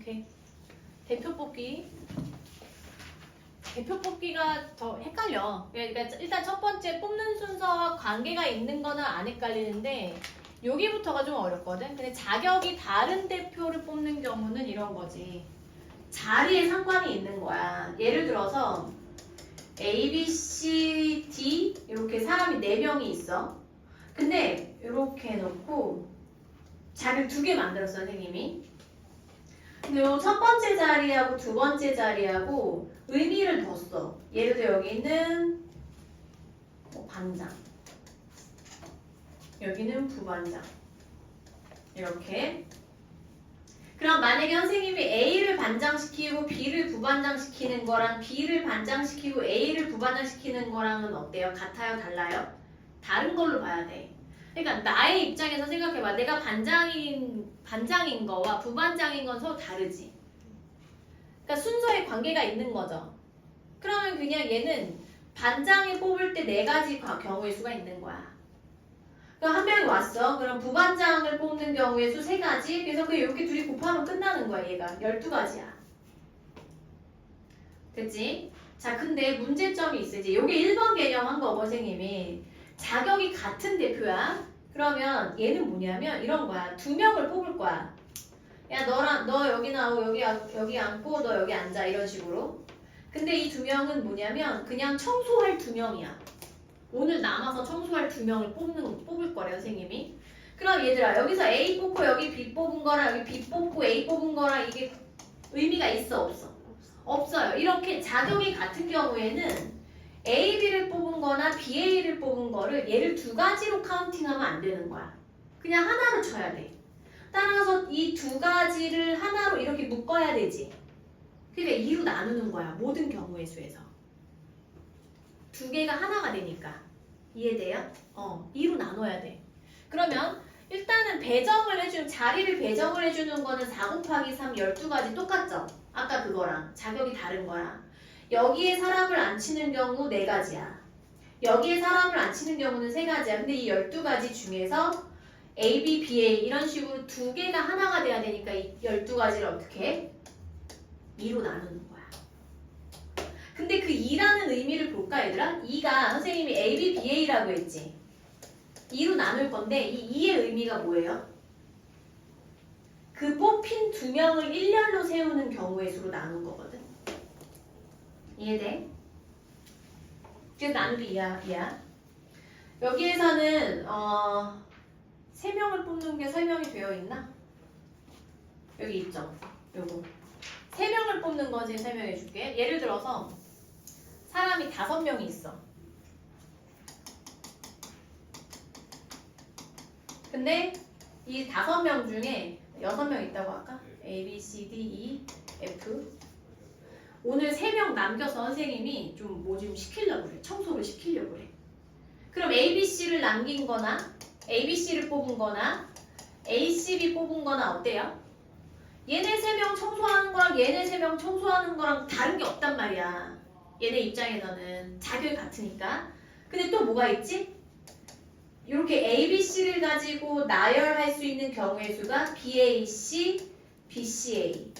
이렇게 대표 뽑기. 대표 뽑기가 더 헷갈려. 그러니까 일단 첫 번째 뽑는 순서와 관계가 있는 거는 안 헷갈리는데 여기부터가 좀 어렵거든. 근데 자격이 다른 대표를 뽑는 경우는 이런 거지. 자리에 상관이 있는 거야. 예를 들어서 A, B, C, D 이렇게 사람이 4명이 있어. 근데 이렇게 해놓고 자리를 2개 만들었어, 선생님이. 근데 요 첫 번째 자리하고 두 번째 자리하고 의미를 뒀어. 예를 들어 여기는 반장, 여기는 부반장. 이렇게. 그럼 만약에 선생님이 A를 반장시키고 B를 부반장시키는 거랑 B를 반장시키고 A를 부반장시키는 거랑은 어때요? 같아요? 달라요? 다른 걸로 봐야 돼. 그러니까 나의 입장에서 생각해봐. 내가 반장인 거와 부반장인 건 서로 다르지. 그러니까 순서에 관계가 있는 거죠. 그러면 그냥 얘는 반장이 뽑을 때 4가지 경우의 수가 있는 거야. 그럼 한 명이 왔어. 그럼 부반장을 뽑는 경우의 수 3가지. 그래서 그 이렇게 둘이 곱하면 끝나는 거야. 얘가 12가지야. 됐지? 자, 근데 문제점이 있으지. 요게 1번 개념한 거고 선생님이 자격이 같은 대표야. 그러면 얘는 뭐냐면 이런 거야. 2명을 뽑을 거야. 야, 너 여기 나오고 여기 앉고 너 여기 앉아. 이런 식으로. 근데 이 2명은 뭐냐면 그냥 청소할 2명이야. 오늘 남아서 청소할 2명을 뽑을 거래, 선생님이. 그럼 얘들아, 여기서 A 뽑고 여기 B 뽑은 거랑 여기 B 뽑고 A 뽑은 거랑 이게 의미가 있어, 없어? 없어요. 이렇게 자격이 같은 경우에는 A, B를 뽑은 거나 B, A를 뽑은 거를 얘를 2가지로 카운팅하면 안 되는 거야. 그냥 하나로 쳐야 돼. 따라서 이 2가지를 하나로 이렇게 묶어야 되지. 그러니까 2로 나누는 거야. 모든 경우의 수에서. 2개가 하나가 되니까. 이해돼요? 2로 나눠야 돼. 그러면 일단은 자리를 배정을 해주는 거는 4 곱하기 3 12가지 똑같죠? 아까 그거랑 자격이 다른 거야. 여기에 사람을 앉히는 경우 4가지야. 여기에 사람을 앉히는 경우는 3가지야. 근데 이 12가지 중에서 A, B, B, A 이런 식으로 2개가 하나가 돼야 되니까 이 12가지를 어떻게 해? 2로 나누는 거야. 근데 그 2라는 의미를 볼까 얘들아? 2가 선생님이 A, B, B, A라고 했지. 2로 나눌 건데 이 2의 의미가 뭐예요? 그 뽑힌 2명을 일렬로 세우는 경우의 수로 나눈 거거든. 이해돼? 그래서 나누기 2야. 여기에서는 3명을 뽑는 게 설명이 되어 있나? 여기 있죠? 요거 3명을 뽑는 거지 설명해 줄게. 예를 들어서 사람이 5명이 있어. 근데 이 5명 중에 6명 있다고 할까? A, B, C, D, E, F. 오늘 3명 남겨서 선생님이 좀 뭐 좀 시키려고 그래. 청소를 시키려고 그래. 그럼 A, B, C를 남긴 거나 A, B, C를 뽑은 거나 A, C, B 뽑은 거나 어때요? 얘네 3명 청소하는 거랑 얘네 3명 청소하는 거랑 다른 게 없단 말이야. 얘네 입장에서는 자격이 같으니까. 근데 또 뭐가 있지? 이렇게 A, B, C를 가지고 나열할 수 있는 경우의 수가 B, A, C, B, C, A,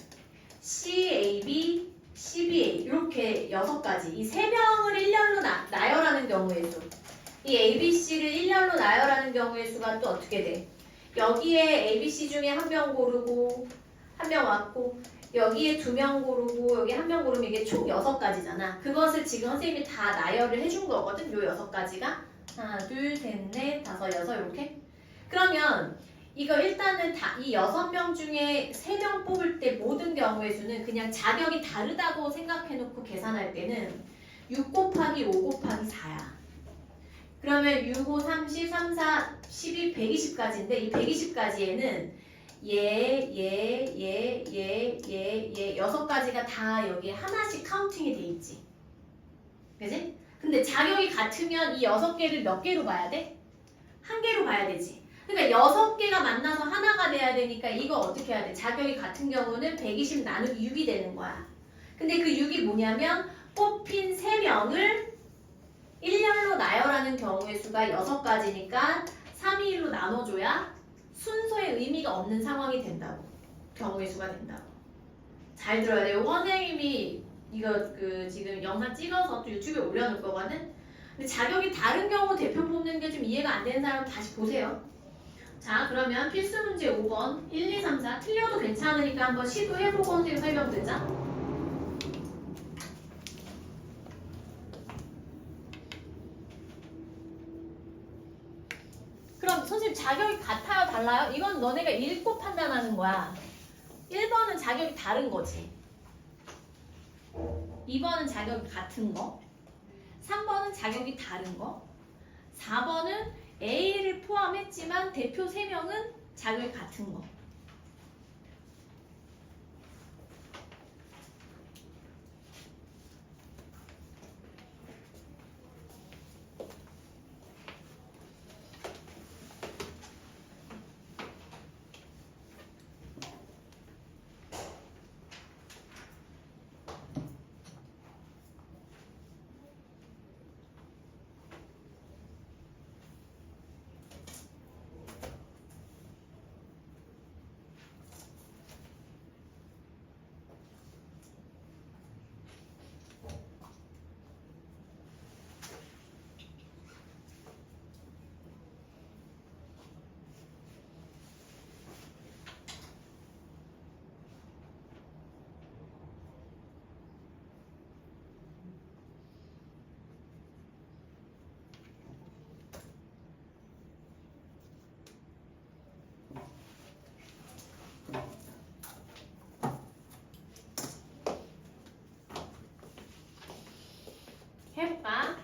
C, A, B, C, B, A 이렇게 6가지. 이 3명을 일렬로 나열하는 경우의 수. 이 A, B, C를 일렬로 나열하는 경우의 수가 또 어떻게 돼? 여기에 A, B, C 중에 1명 고르고 1명 왔고 여기에 2명 고르고 여기 1명 고르면 이게 총 6가지잖아. 그것을 지금 선생님이 다 나열을 해준 거거든. 요 6가지가. 하나, 둘, 셋, 넷, 다섯, 여섯 이렇게. 그러면 이거 일단은 이 6명 중에 3명 뽑을 때 모든 경우의 수는 그냥 자격이 다르다고 생각해놓고 계산할 때는 6 곱하기 5 곱하기 4야. 그러면 6, 5, 30, 3, 4, 12, 120까지인데 이 120까지에는 얘 6가지가 다 여기에 하나씩 카운팅이 돼 있지. 그지? 근데 자격이 같으면 이 6개를 몇 개로 봐야 돼? 1개로 봐야 되지. 그러니까 6개가 만나서 하나가 돼야 되니까 이거 어떻게 해야 돼? 자격이 같은 경우는 120 나누기 6이 되는 거야. 근데 그 6이 뭐냐면 뽑힌 3명을 일렬로 나열하는 경우의 수가 6가지니까 3이 1로 나눠줘야 순서에 의미가 없는 상황이 된다고. 경우의 수가 된다고. 잘 들어야 돼요. 선생님이 이거 지금 영상 찍어서 또 유튜브에 올려놓을 거거든. 근데 자격이 다른 경우 대표 뽑는 게 좀 이해가 안 되는 사람 다시 보세요. 자, 그러면 필수 문제 5번 1, 2, 3, 4 틀려도 괜찮으니까 한번 시도해보고 선생님 설명 듣자. 그럼 선생님 자격이 같아요? 달라요? 이건 너네가 읽고 판단하는 거야. 1번은 자격이 다른 거지. 2번은 자격이 같은 거. 3번은 자격이 다른 거. 4번은 A를 포함했지만 대표 3명은 자격이 같은 거. 해볼까?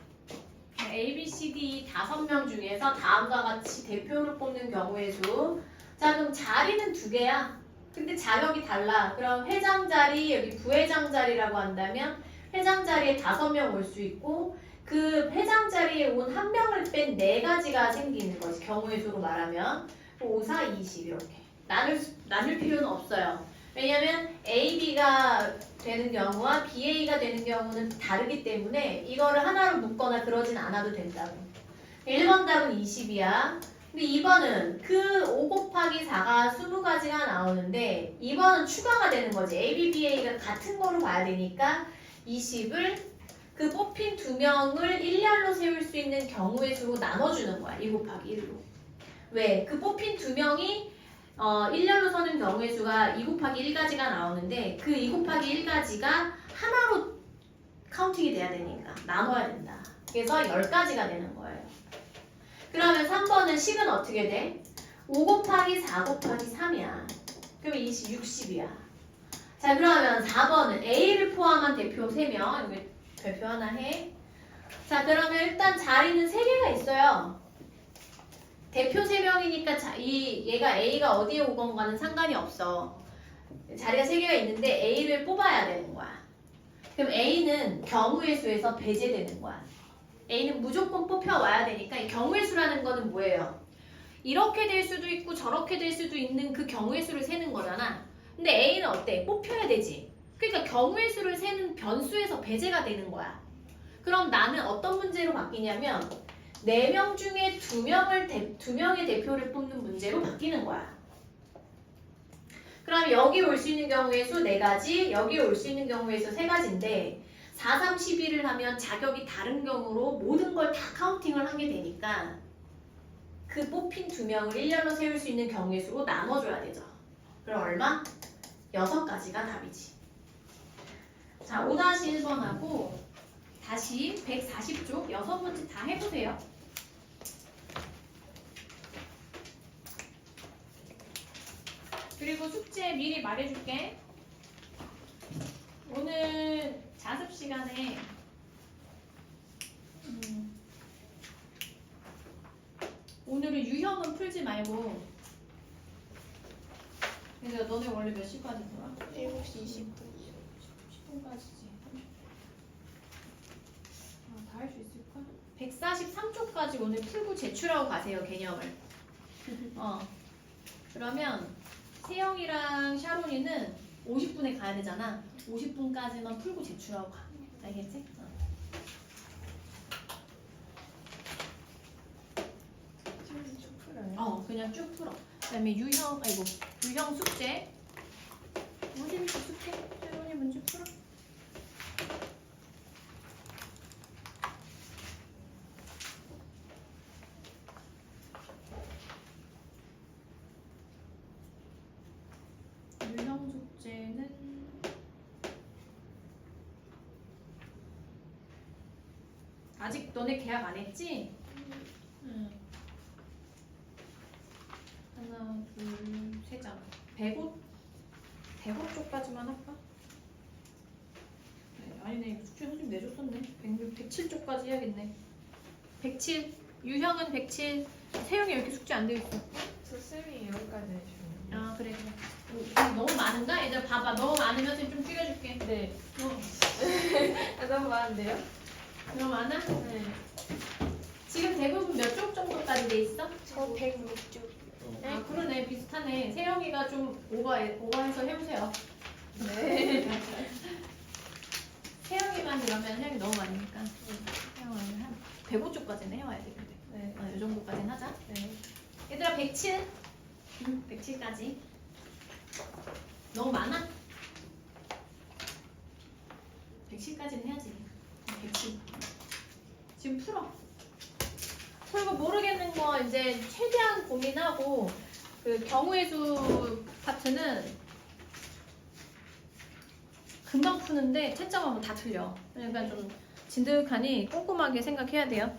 A, B, C, D 5명 중에서 다음과 같이 대표를 뽑는 경우의 수. 자, 그럼 자리는 2개야. 근데 자격이 달라. 그럼 회장 자리, 여기 부회장 자리라고 한다면 회장 자리에 5명 올 수 있고 그 회장 자리에 온 1명을 뺀 4가지가 생기는 거지. 경우의 수로 말하면 5, 4, 20 이렇게. 나눌 필요는 없어요. 왜냐면 A, B가 되는 경우와 BA가 되는 경우는 다르기 때문에 이거를 하나로 묶거나 그러진 않아도 된다고. 1번 답은 20이야. 근데 2번은 그 5 곱하기 4가 20가지가 나오는데 2번은 추가가 되는 거지. A, B, BA가 같은 거로 봐야 되니까 20을 그 뽑힌 2명을 일렬로 세울 수 있는 경우의 수로 나눠주는 거야. 2 곱하기 1로. 왜? 그 뽑힌 2명이 일렬로 서는 경우의 수가 2 곱하기 1가지가 나오는데 그 2 곱하기 1가지가 하나로 카운팅이 돼야 되니까 나눠야 된다. 그래서 10가지가 되는 거예요. 그러면 3번은 식은 어떻게 돼? 5 곱하기 4 곱하기 3이야. 그럼 60이야. 자, 그러면 4번은 A를 포함한 대표 3명. 여기 별표 하나 해. 자, 그러면 일단 자리는 3개가 있어요. 대표 3명이니까 얘가 A가 어디에 오건가는 상관이 없어. 자리가 3개가 있는데 A를 뽑아야 되는 거야. 그럼 A는 경우의 수에서 배제되는 거야. A는 무조건 뽑혀와야 되니까 이 경우의 수라는 거는 뭐예요? 이렇게 될 수도 있고 저렇게 될 수도 있는 그 경우의 수를 세는 거잖아. 근데 A는 어때? 뽑혀야 되지. 그러니까 경우의 수를 세는 변수에서 배제가 되는 거야. 그럼 나는 어떤 문제로 바뀌냐면 4명 중에 2명의 대표를 뽑는 문제로 바뀌는 거야. 그럼 여기 올 수 있는 경우의 수 4가지, 여기 올 수 있는 경우의 수 3가지인데 4, 3, 11을 하면 자격이 다른 경우로 모든 걸 다 카운팅을 하게 되니까 그 뽑힌 2명을 일렬로 세울 수 있는 경우의 수로 나눠줘야 되죠. 그럼 얼마? 6가지가 답이지. 자, 5-1번하고 다시 140쪽 6문제 다 해보세요. 그리고 숙제 미리 말해줄게. 오늘 자습 시간에 오늘은 유형은 풀지 말고 그래서 너네 원래 몇 시까지 돌아? 7시 20분. 10분까지지. 다 할 수 있을까? 143쪽까지 오늘 풀고 제출하고 가세요, 개념을. 그러면 세영이랑 샤론이는 50분에 가야 되잖아. 50분까지만 풀고 제출하고 가. 알겠지? 쭉 풀어요. 그냥 쭉 풀어. 그다음에 유형 숙제. 선생님 숙제? 유형 숙제는 아직 너네 계약 안 했지? 응. 하나, 둘, 세 장. 105? 105 쪽까지만 할까? 네, 아니네. 숙제 선생님 내줬었네. 106, 107쪽까지 해야겠네. 107. 유형은 107. 세영이 왜 이렇게 숙제 안 돼 있어? 저 쌤이 여기까지 해주셨는데. 아, 그래. 너무 많은가? 얘들 봐봐. 너무 많으면 쌤 좀 줄여줄게. 네. 어. 너무 많은데요? 너무 많아? 네. 지금 대부분 몇 쪽 정도까지 돼 있어? 저 106쪽. 아, 그러네. 비슷하네. 세영이가 좀 오버해서 해보세요. 네. 세영이만 이러면 세영이 너무 많으니까. 세영은 한 105쪽까지는 해와야 돼, 근데. 네. 이 정도까지는 하자. 네. 얘들아, 107. 107까지. 너무 많아? 107까지는 해야지. 107. 지금 풀어. 그리고 모르겠는 거 이제 최대한 고민하고 그 경우의 수 파트는 금방 푸는데 채점하면 다 틀려. 그러니까 좀 진득하니 꼼꼼하게 생각해야 돼요.